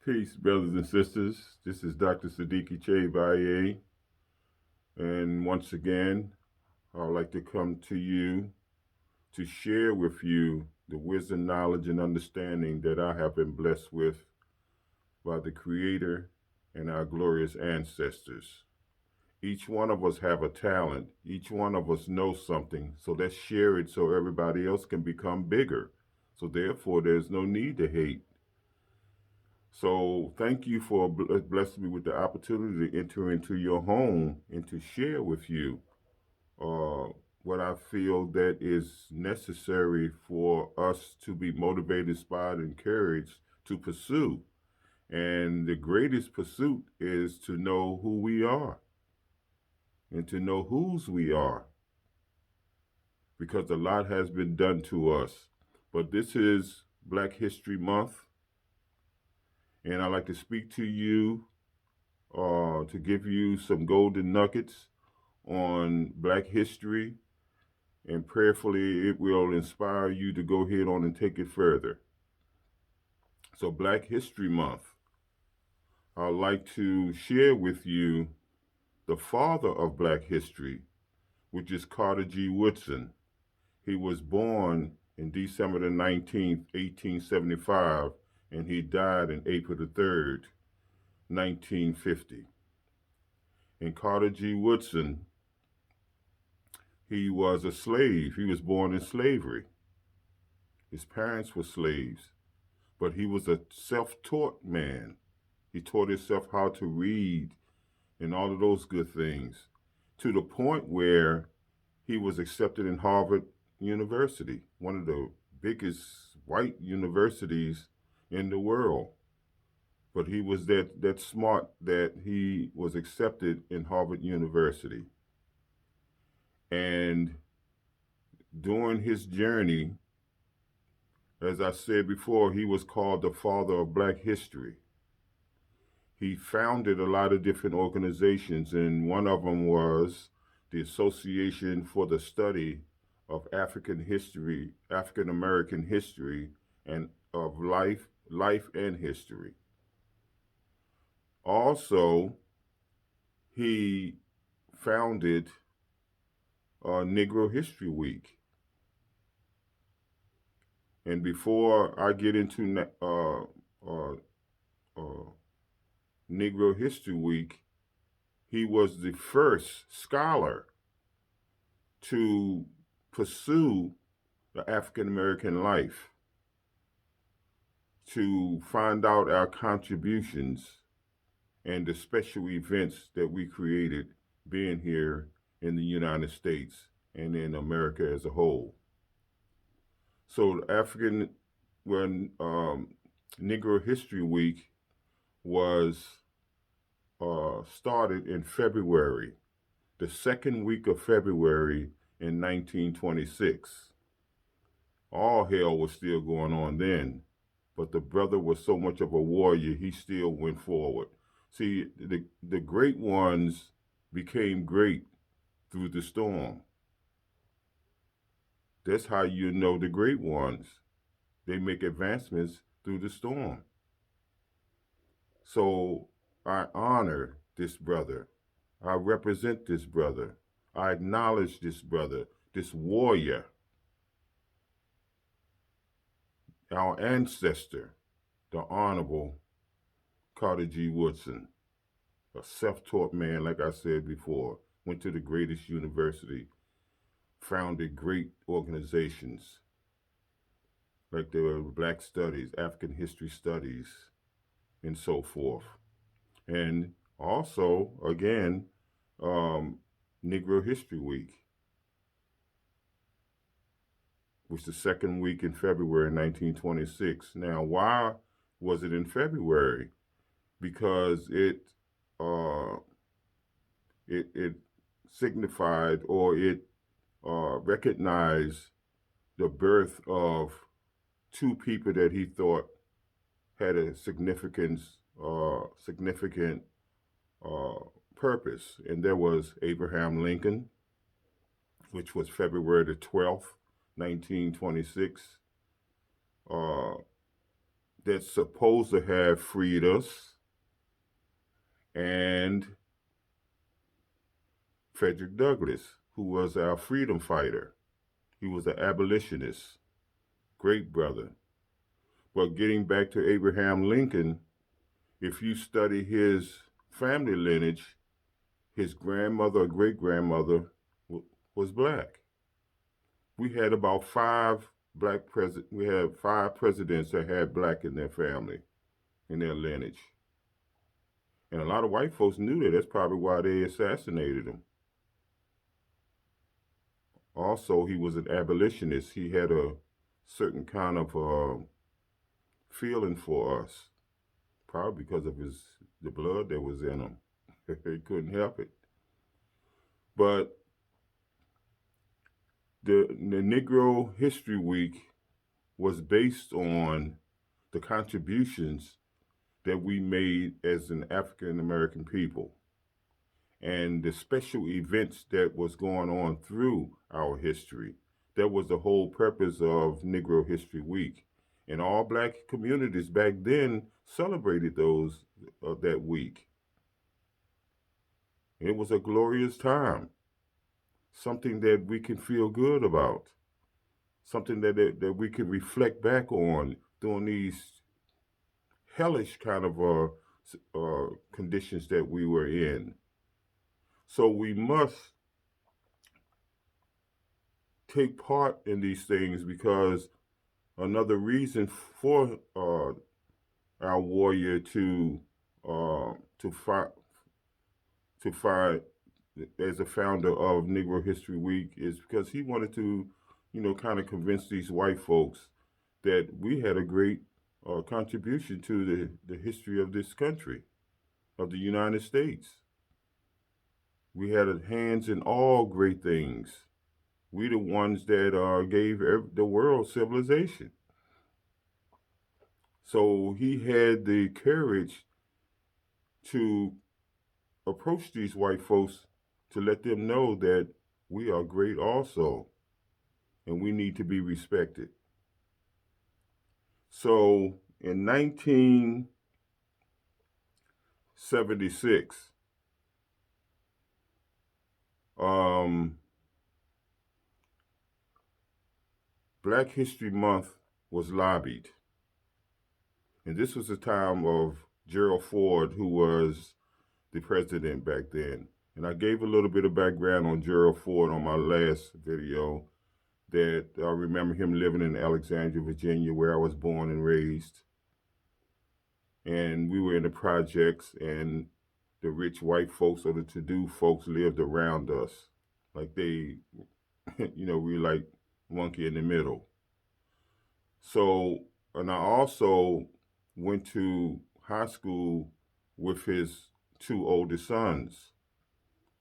Peace, brothers and sisters. This is Dr. Sadiki Baye, and once again, I'd like to come to you to share with you the wisdom, knowledge, and understanding that I have been blessed with by the Creator and our glorious ancestors. Each one of us have a talent. Each one of us knows something. So let's share it so everybody else can become bigger. So therefore, there's no need to hate. So thank you for blessing me with the opportunity to enter into your home and to share with you uh, what I feel that is necessary for us to be motivated, inspired, and encouraged to pursue. And the greatest pursuit is to know who we are and to know whose we are, because a lot has been done to us. But this is Black History Month, and I'd like to speak to you to give you some golden nuggets on Black history, and prayerfully it will inspire you to go ahead on and take it further. So, Black History Month, I'd like to share with you the father of Black history, which is Carter G. Woodson. He was born in December the 19th, 1875, and he died on April the 3rd, 1950. And Carter G. Woodson, he was a slave. He was born in slavery. His parents were slaves, but he was a self-taught man. He taught himself how to read and all of those good things, to the point where he was accepted in Harvard University, one of the biggest white universities in the world. But he was that smart that he was accepted in Harvard University. And during his journey, as I said before, he was called the father of Black history. He founded a lot of different organizations, and one of them was the Association for the Study of African History, African American History, and of life and history. Also, he founded Negro History Week. And before I get into Negro History Week, he was the first scholar to pursue the African American life, to find out our contributions and the special events that we created being here in the United States and in America as a whole. So when Negro History Week was started in February, the second week of February in 1926. All hell was still going on then, but the brother was so much of a warrior, he still went forward. See, the great ones became great through the storm. That's how you know the great ones. They make advancements through the storm. So I honor this brother. I represent this brother. I acknowledge this brother, this warrior, our ancestor, the Honorable Carter G. Woodson, a self-taught man, like I said before, went to the greatest university, founded great organizations like the Black Studies, African History Studies, and so forth. And also, again, Negro History Week, which is the second week in February 1926. Now, why was it in February? Because uh, it signified, or it recognized the birth of two people that he thought had a significant purpose, and there was Abraham Lincoln, which was February the 12th, 1926. Uh, that's supposed to have freed us, and Frederick Douglass, who was our freedom fighter. He was an abolitionist, great brother. But getting back to Abraham Lincoln, if you study his family lineage, his grandmother or great grandmother was black. We had about we had five presidents that had black in their family, in their lineage. And a lot of white folks knew that. That's probably why they assassinated him. Also, he was an abolitionist. He had a certain kind of feeling for us, probably because of the blood that was in him. He couldn't help it. But the Negro History Week was based on the contributions that we made as an African American people and the special events that was going on through our history. That was the whole purpose of Negro History Week. And all black communities back then celebrated those that week. It was a glorious time, something that we can feel good about, something that we can reflect back on during these hellish kind of conditions that we were in. So we must take part in these things because another reason for our warrior uh, to fight to fight as a founder of Negro History Week is because he wanted to, kind of convince these white folks that we had a great contribution to the history of this country, of the United States. We had hands in all great things. We the ones that gave the world civilization. So he had the courage to approach these white folks to let them know that we are great also and we need to be respected. So in 1976, Black History Month was lobbied. And this was the time of Gerald Ford, who was the president back then. And I gave a little bit of background on Gerald Ford on my last video, that I remember him living in Alexandria, Virginia, where I was born and raised. And we were in the projects, and the rich white folks or the to-do folks lived around us. Like they, we like monkey in the middle. So, and I also went to high school with his two oldest sons.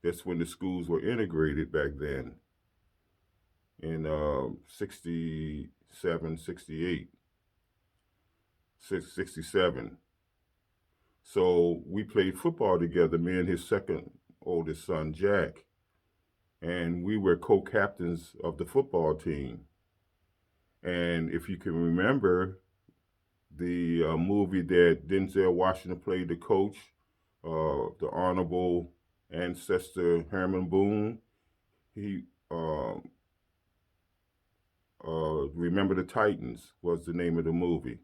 That's when the schools were integrated back then in 67, 68, 67. So we played football together, me and his second oldest son, Jack. And we were co-captains of the football team. And if you can remember the movie that Denzel Washington played the coach, the Honorable Ancestor Herman Boone, he Remember the Titans was the name of the movie.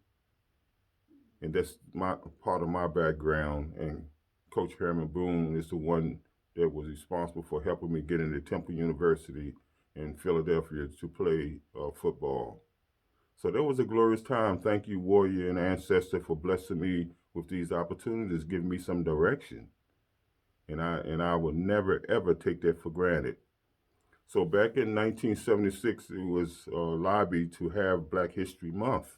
And that's my part of my background. And Coach Herman Boone is the one that was responsible for helping me get into Temple University in Philadelphia to play football. So that was a glorious time. Thank you, Warrior and Ancestor, for blessing me with these opportunities, giving me some direction. And I would never, ever take that for granted. So back in 1976, it was lobbied to have Black History Month.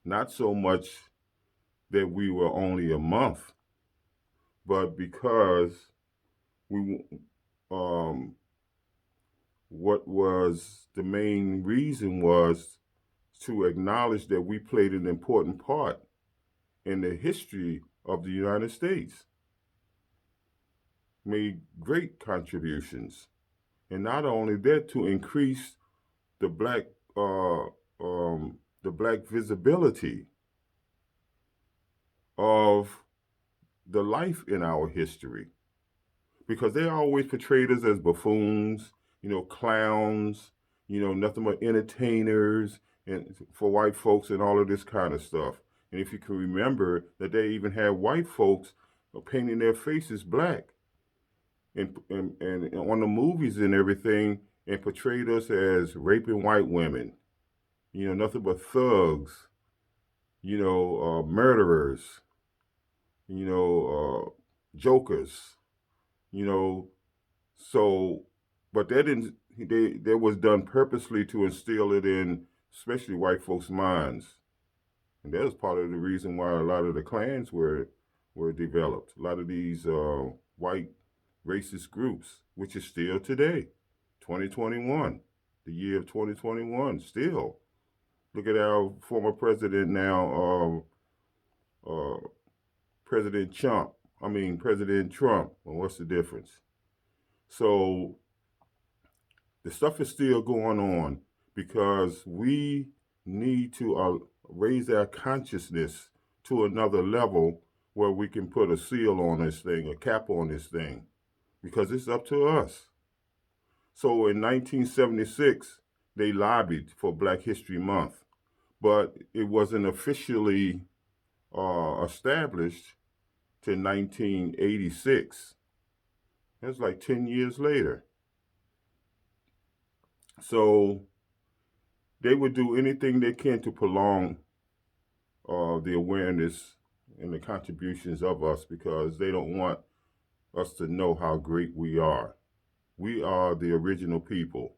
Not so much that we were only a month, but because we, what was the main reason was to acknowledge that we played an important part in the history of the United States, made great contributions. And not only that, to increase the black uh, the black visibility of the life in our history, because they always portrayed us as buffoons, clowns, nothing but entertainers, and for white folks and all of this kind of stuff. And if you can remember that they even had white folks painting their faces black and on the movies and everything, and portrayed us as raping white women, nothing but thugs, murderers, jokers, you know. So, but that didn't. That was done purposely to instill it in, especially white folks' minds, and that was part of the reason why a lot of the clans were developed. A lot of these white racist groups, which is still today, 2021, the year of 2021, still. Look at our former president now, President Trump. President Trump. Well, what's the difference? So the stuff is still going on because we need to raise our consciousness to another level where we can put a seal on this thing, a cap on this thing, because it's up to us. So in 1976, they lobbied for Black History Month, but it wasn't officially established till 1986. That's like 10 years later. So they would do anything they can to prolong the awareness and the contributions of us, because they don't want us to know how great we are. We are the original people.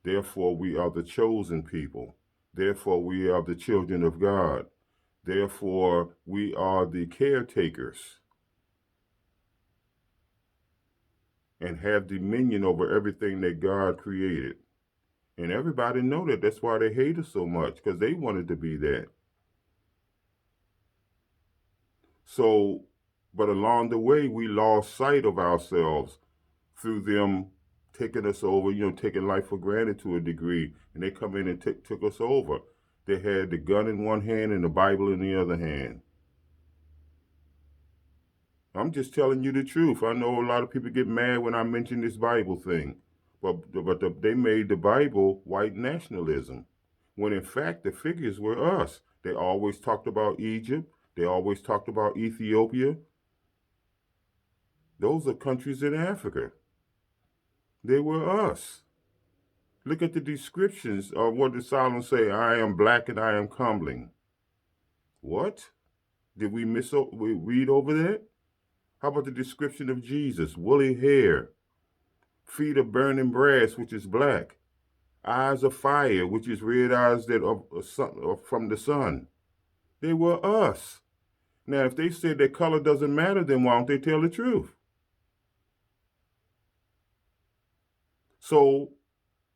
Therefore, we are the chosen people. Therefore, we are the children of God. Therefore, we are the caretakers and have dominion over everything that God created. And everybody know that. That's why they hate us so much, because they wanted to be that. So, but along the way, we lost sight of ourselves through them taking us over, taking life for granted to a degree. And they come in and took us over. They had the gun in one hand and the Bible in the other hand. I'm just telling you the truth. I know a lot of people get mad when I mention this Bible thing, but they made the Bible white nationalism, when in fact the figures were us. They always talked about Egypt. They always talked about Ethiopia. Those are countries in Africa. They were us. Look at the descriptions of what the Psalms say. I am black and I am crumbling. What? Did we read over that? How about the description of Jesus? Woolly hair, feet of burning brass, which is black, eyes of fire, which is red eyes that are from the sun. They were us. Now, if they said that color doesn't matter, then why don't they tell the truth? So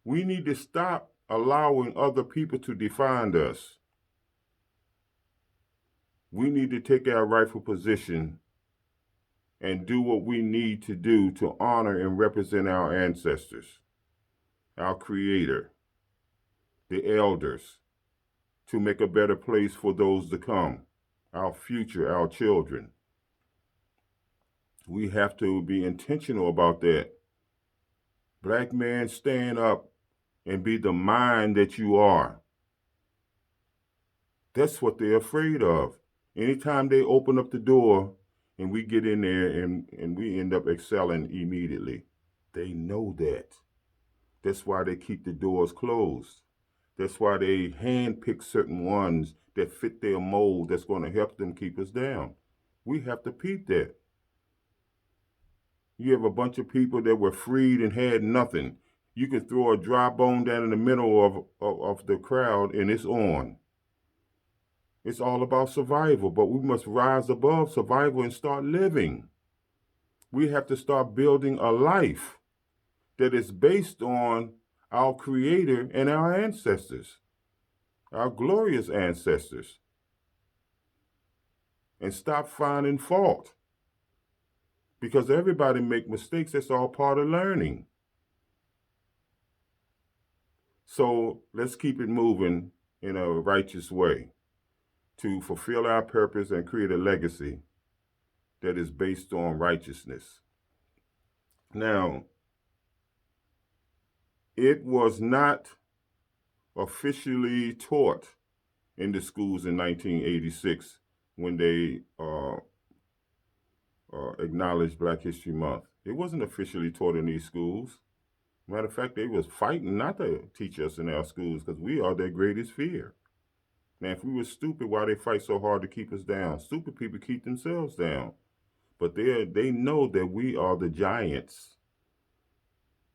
we need to stop allowing other people to define us. We need to take our rightful position and do what we need to do to honor and represent our ancestors, our Creator, the elders, to make a better place for those to come, our future, our children. We have to be intentional about that. Black man, stand up and be the mind that you are. That's what they're afraid of. Anytime they open up the door and we get in there and we end up excelling immediately, they know that. That's why they keep the doors closed. That's why they handpick certain ones that fit their mold, that's going to help them keep us down. We have to peep that. You have a bunch of people that were freed and had nothing. You can throw a dry bone down in the middle of the crowd and it's on. It's all about survival, but we must rise above survival and start living. We have to start building a life that is based on our Creator and our ancestors, our glorious ancestors, and stop finding fault. Because everybody make mistakes. That's all part of learning. So let's keep it moving in a righteous way. to fulfill our purpose and create a legacy that is based on righteousness. Now, it was not officially taught in the schools in 1986 when they acknowledged Black History Month. It wasn't officially taught in these schools. Matter of fact, they was fighting not to teach us in our schools because we are their greatest fear. Now, if we were stupid, why they fight so hard to keep us down? Stupid people keep themselves down. But they know that we are the giants.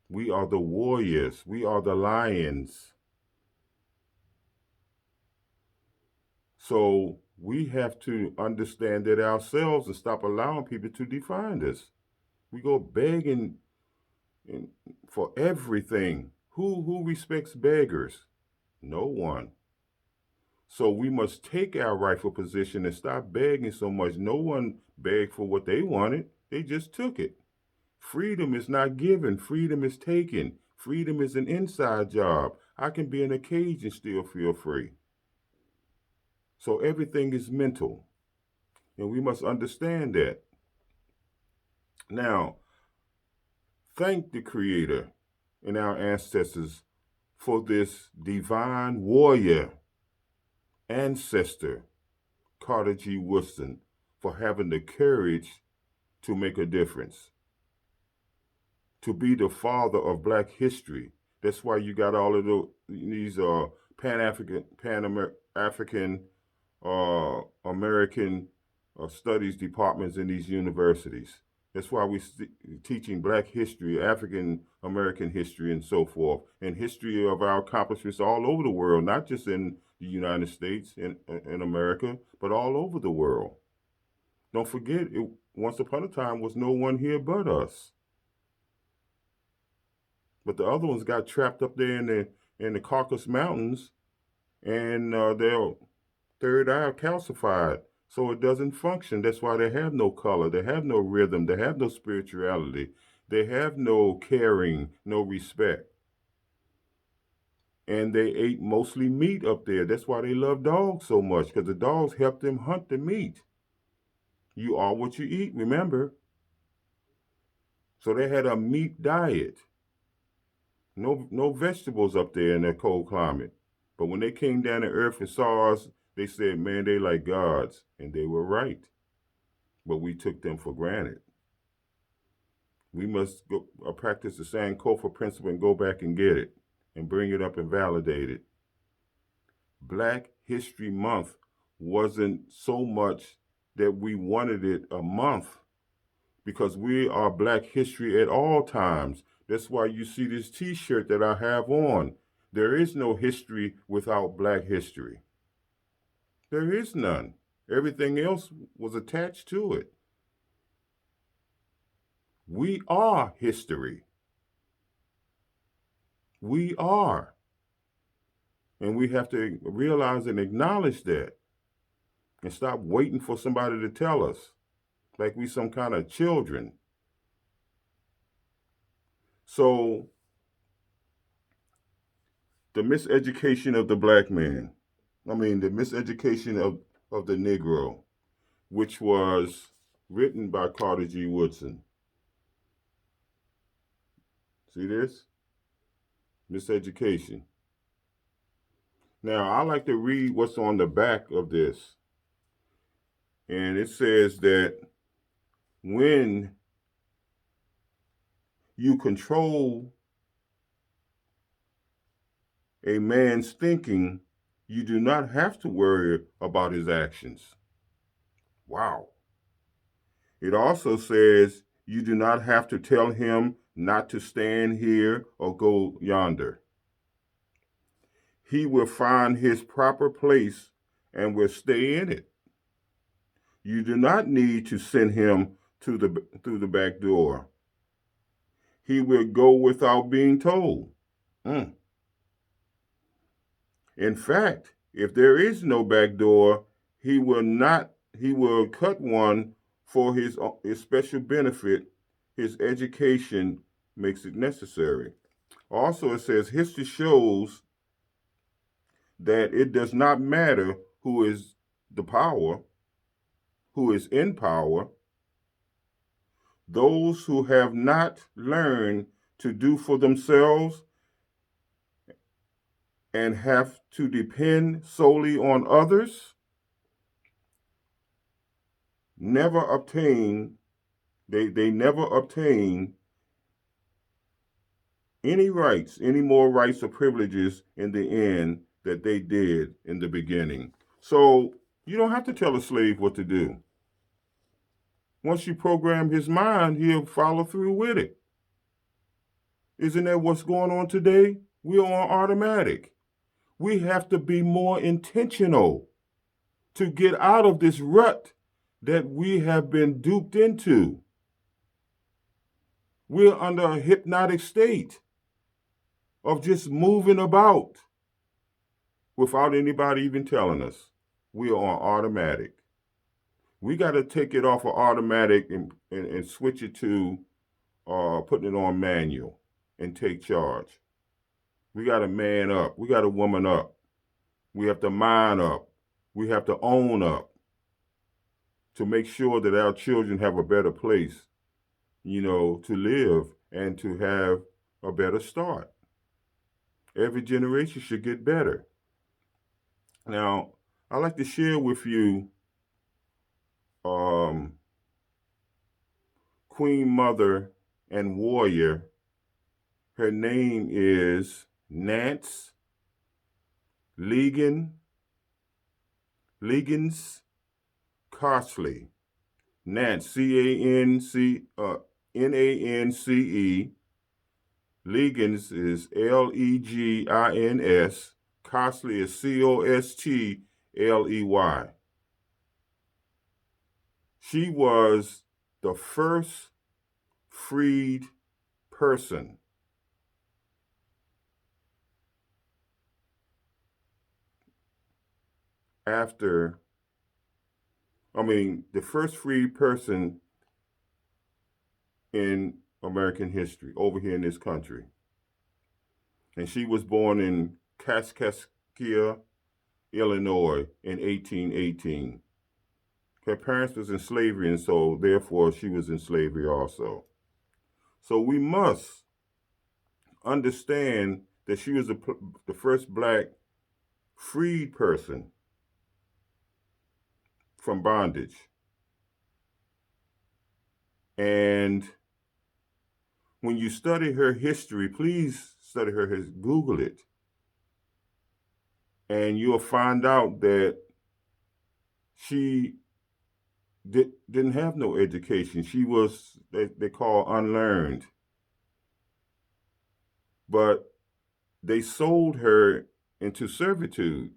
We are the warriors. We are the lions. So we have to understand that ourselves and stop allowing people to define us. We go begging for everything. Who respects beggars? No one. So we must take our rightful position and stop begging so much. No one begged for what they wanted. They just took it. Freedom is not given. Freedom is taken. Freedom is an inside job. I can be in a cage and still feel free. So everything is mental. And we must understand that. Now, thank the Creator and our ancestors for this divine warrior ancestor, Carter G. Woodson, for having the courage to make a difference, to be the father of Black history. That's why you got all of these Pan-African, American studies departments in these universities. That's why we're teaching Black history, African American history, and so forth, and history of our accomplishments all over the world, not just in the United States and in America, but all over the world. Don't forget, once upon a time was no one here but us. But the other ones got trapped up there in the Caucasus Mountains, and their third eye calcified. So it doesn't function. That's why they have no color. They have no rhythm. They have no spirituality. They have no caring, no respect. And they ate mostly meat up there. That's why they love dogs so much, because the dogs help them hunt the meat. You are what you eat, remember? So they had a meat diet. No vegetables up there in that cold climate. But when they came down to earth and saw us, they said, man, they like gods. And they were right. But we took them for granted. We must go practice the Sankofa principle and go back and get it and bring it up and validate it. Black History Month wasn't so much that we wanted it a month, because we are Black history at all times. That's why you see this t-shirt that I have on. There is no history without Black history. There is none. Everything else was attached to it. We are history. We are. And we have to realize and acknowledge that and stop waiting for somebody to tell us like we some kind of children. So the miseducation of the Black man, the miseducation of the Negro, which was written by Carter G. Woodson. See this? Miseducation. Now, I like to read what's on the back of this. And it says that when you control a man's thinking, you do not have to worry about his actions. Wow. It also says you do not have to tell him not to stand here or go yonder. He will find his proper place and will stay in it. You do not need to send him through the back door. He will go without being told. In fact, if there is no back door, he will cut one for his special benefit. His education makes it necessary. Also, it says history shows that it does not matter who is the power, who is in power, those who have not learned to do for themselves and have to depend solely on others, never obtain, they never obtain any rights, any more rights or privileges in the end that they did in the beginning. So you don't have to tell a slave what to do. Once you program his mind, he'll follow through with it. Isn't that what's going on today? We're on automatic. We have to be more intentional to get out of this rut that we have been duped into. We're under a hypnotic state of just moving about without anybody even telling us. We are on automatic. We got to take it off of automatic and switch it to putting it on manual and take charge. We got to man up. We got to woman up. We have to mind up. We have to own up to make sure that our children have a better place, to live and to have a better start. Every generation should get better. Now, I'd like to share with you Queen Mother and Warrior. Her name is Nance Legans Carsley. Nance, Nance. Legans is Legins. Carsley is Costley. She was the first freed person the first freed person in American history over here in this country. And she was born in Kaskaskia, Illinois in 1818. Her parents was in slavery, and so therefore she was in slavery also. So we must understand that she was the first black freed person from bondage. And when you study her history, please study her history, Google it. And you'll find out that she didn't have no education. She was, they call unlearned. But they sold her into servitude.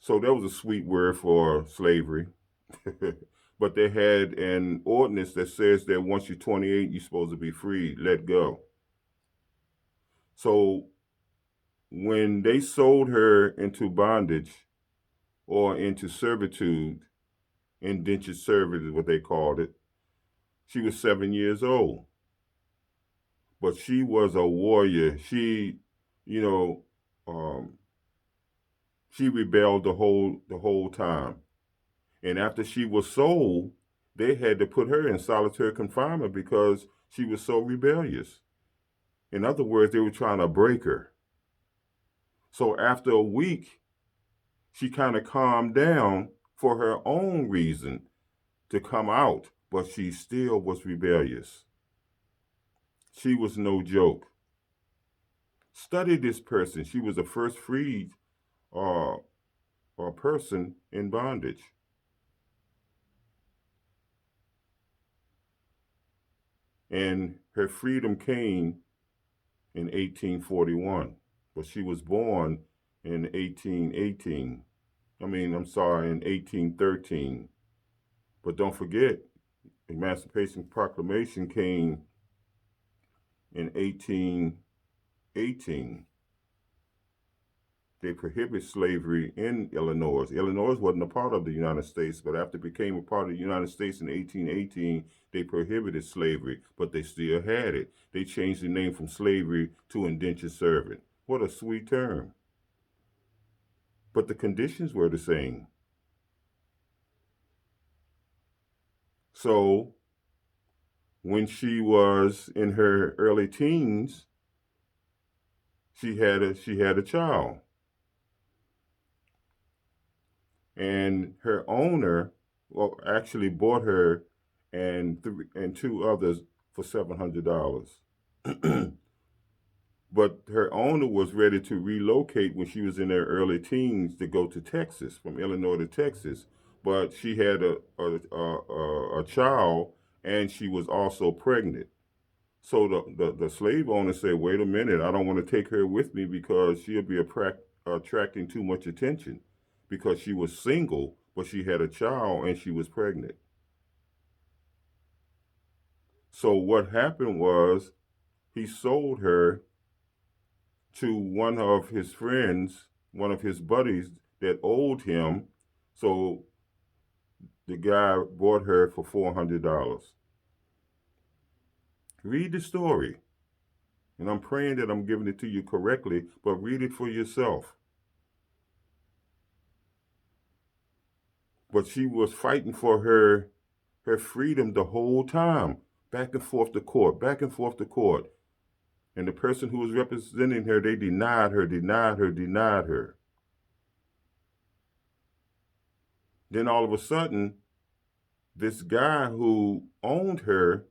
So that was a sweet word for slavery. But they had an ordinance that says that once you're 28, you're supposed to be free, let go. So when they sold her into bondage or into servitude, indentured servitude is what they called it, she was 7 years old. But she was a warrior. She, she rebelled the whole time. And after she was sold, they had to put her in solitary confinement because she was so rebellious. In other words, they were trying to break her. So after a week, she kind of calmed down for her own reason to come out, but she still was rebellious. She was no joke. Study this person. She was the first freed person in bondage. And her freedom came in 1841, but she was born in 1813. But don't forget, Emancipation Proclamation came in 1818. They prohibited slavery in Illinois. Illinois wasn't a part of the United States, but after it became a part of the United States in 1818, they prohibited slavery, but they still had it. They changed the name from slavery to indentured servant. What a sweet term. but the conditions were the same. So when she was in her early teens, she had a child, and her owner, well, actually bought her and two others for $700. But her owner was ready to relocate when she was in her early teens to go to Texas, from Illinois to Texas. But she had a child, and she was also pregnant. So the slave owner said, "Wait a minute, I don't want to take her with me because she'll be attracting too much attention, because she was single, but she had a child and she was pregnant." So what happened was he sold her to one of his friends, one of his buddies that owed him. So the guy bought her for $400. Read the story. And I'm praying that I'm giving it to you correctly, but read it for yourself. But she was fighting for her freedom the whole time, back and forth to court, back and forth to court. And the person who was representing her, they denied her, denied her, denied her. Then all of a sudden, this guy who owned her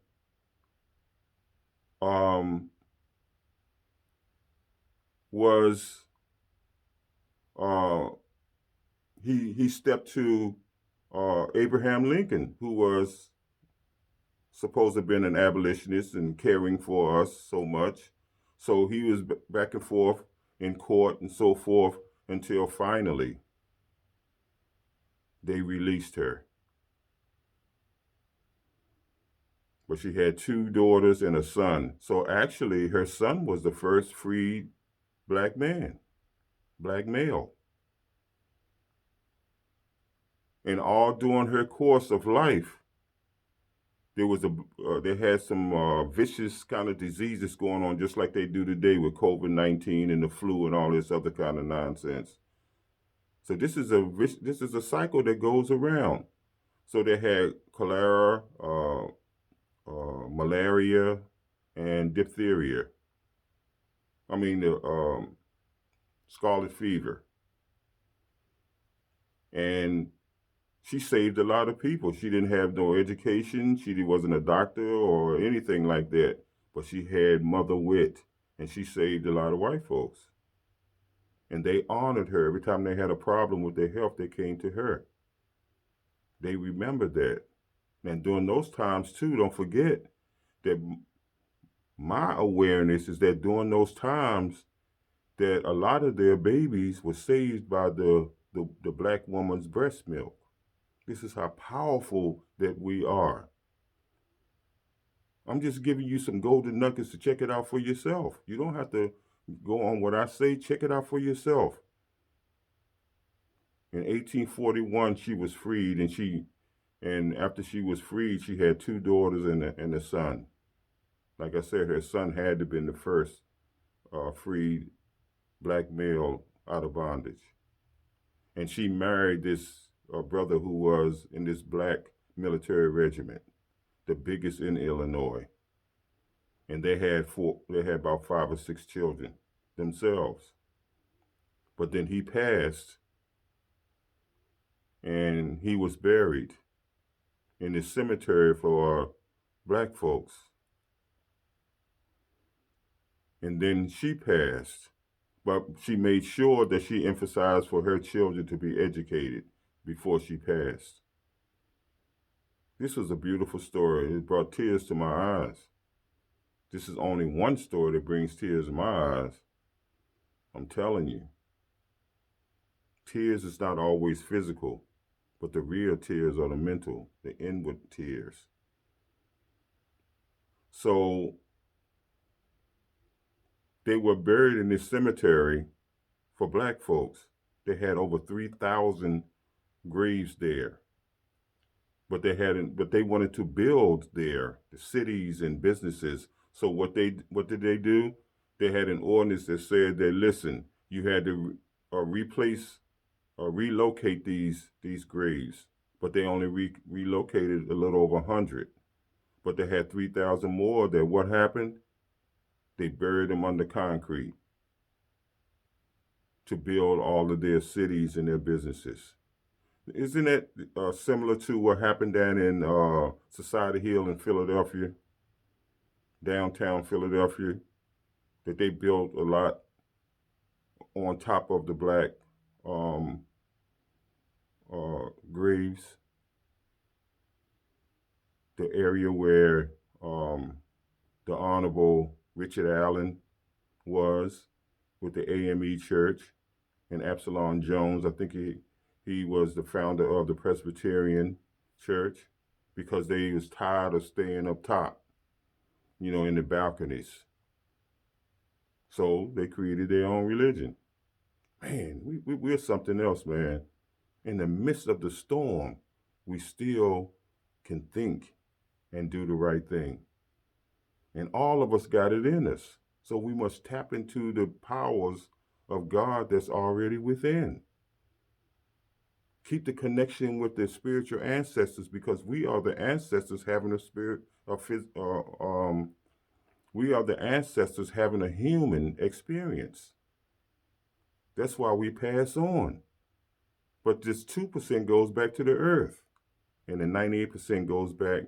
um, was uh, he stepped to Abraham Lincoln, who was supposed to have been an abolitionist and caring for us so much. So he was back and forth in court and so forth until finally they released her. But she had two daughters and a son. So actually, her son was the first freed black man, black male. And all during her course of life, they had some vicious kind of diseases going on, just like they do today with COVID-19 and the flu and all this other kind of nonsense. So this is a cycle that goes around. So they had cholera, malaria, and diphtheria. I mean the scarlet fever, and she saved a lot of people. She didn't have no education. She wasn't a doctor or anything like that, but she had mother wit, and she saved a lot of white folks. And they honored her every time they had a problem with their health. They came to her. They remembered that. And during those times too, don't forget that my awareness is that during those times that a lot of their babies were saved by the black woman's breast milk. This is how powerful that we are. I'm just giving you some golden nuggets to check it out for yourself. You don't have to go on what I say. Check it out for yourself. In 1841, she was freed, and after she was freed, she had two daughters and a son. Like I said, her son had to have been the first freed black male out of bondage. And she married this brother who was in this black military regiment, the biggest in Illinois. And they had about 5 or 6 children themselves. But then he passed, and he was buried in this cemetery for black folks. And then she passed, but she made sure that she emphasized for her children to be educated before she passed. This was a beautiful story. It brought tears to my eyes. This is only one story that brings tears in my eyes. I'm telling you. Tears is not always physical, but the real tears are the mental, the inward tears. So they were buried in this cemetery for black folks. They had over 3,000 graves there. But they wanted to build there, the cities and businesses. So what did they do? They had an ordinance that said that, listen, you had to replace relocate these graves, but they only relocated a little over 100. But they had 3,000 more that what happened? They buried them under concrete to build all of their cities and their businesses. Isn't it similar to what happened down in Society Hill in Philadelphia, downtown Philadelphia, that they built a lot on top of the black um, graves, the area where the Honorable Richard Allen was with the AME Church and Absalom Jones. I think he was the founder of the Presbyterian Church because they was tired of staying up top, in the balconies. So they created their own religion. Man, we're something else, man. In the midst of the storm, we still can think and do the right thing. And all of us got it in us. So we must tap into the powers of God that's already within. Keep the connection with the spiritual ancestors because we are the ancestors having a spirit of we are the ancestors having a human experience. That's why we pass on. But this 2% goes back to the earth, and the 98% goes back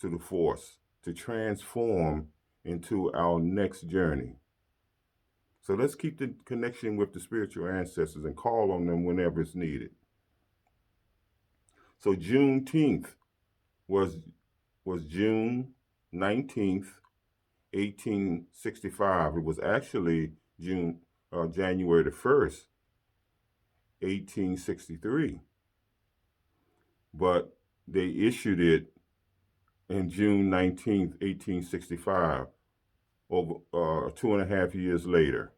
to the force to transform into our next journey. So let's keep the connection with the spiritual ancestors and call on them whenever it's needed. So Juneteenth was June 19th, 1865. It was actually January the 1st, 1863. But they issued it in June 19th, 1865, over 2.5 years later.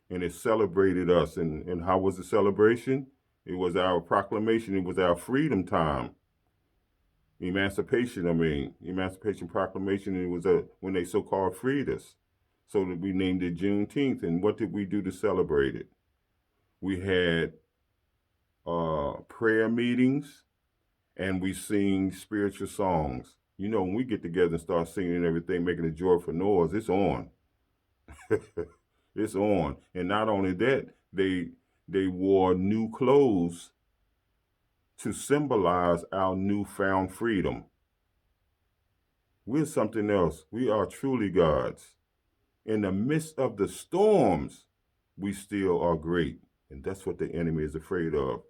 And it celebrated us. And how was the celebration? It was our proclamation. It was our freedom time. Emancipation Proclamation. It was when they so-called freed us. So that we named it Juneteenth. And what did we do to celebrate it? We had prayer meetings, and we sing spiritual songs. When we get together and start singing and everything, making a joyful noise, it's on. It's on. And not only that, they wore new clothes to symbolize our newfound freedom. We're something else. We are truly gods. In the midst of the storms, we still are great. And that's what the enemy is afraid of.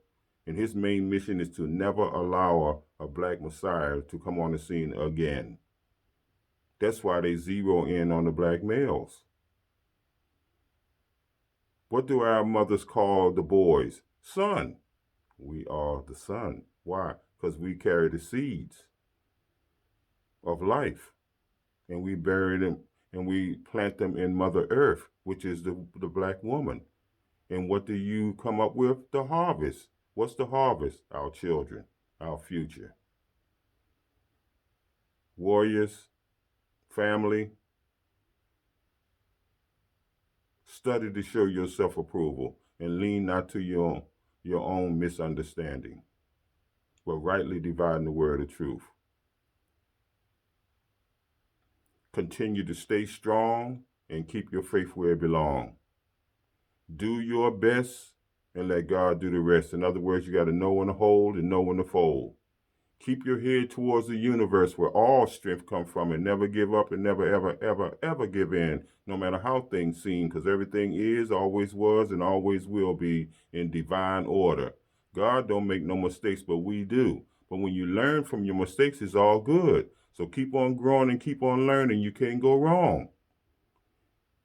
And his main mission is to never allow a black Messiah to come on the scene again. That's why they zero in on the black males. What do our mothers call the boys? Son. We are the son. Why? Because we carry the seeds of life. And we bury them and we plant them in Mother Earth, which is the black woman. And what do you come up with? The harvest. What's the harvest? Our children, our future. Warriors, family, study to show your self-approval and lean not to your own misunderstanding, but rightly dividing the word of truth. Continue to stay strong and keep your faith where it belongs. Do your best and let God do the rest. In other words, you got to know when to hold and know when to fold. Keep your head towards the universe where all strength comes from, and never give up and never, ever, ever, ever give in, no matter how things seem, because everything is, always was, and always will be in divine order. God don't make no mistakes, but we do. But when you learn from your mistakes, it's all good. So keep on growing and keep on learning. You can't go wrong.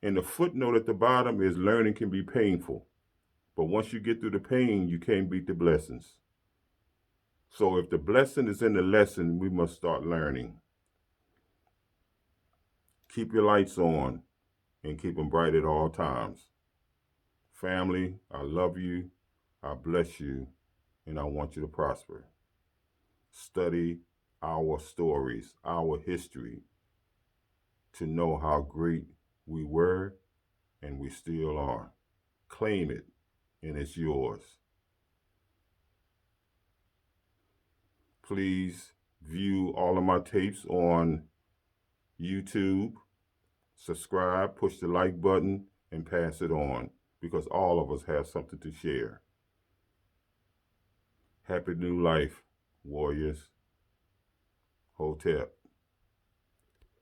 And the footnote at the bottom is learning can be painful. But once you get through the pain, you can't beat the blessings. So if the blessing is in the lesson, we must start learning. Keep your lights on and keep them bright at all times. Family, I love you, I bless you, and I want you to prosper. Study our stories, our history, to know how great we were and we still are. Claim it, and it's yours. Please view all of my tapes on YouTube. Subscribe, push the like button, and pass it on, because all of us have something to share. Happy new life, warriors. Hotep.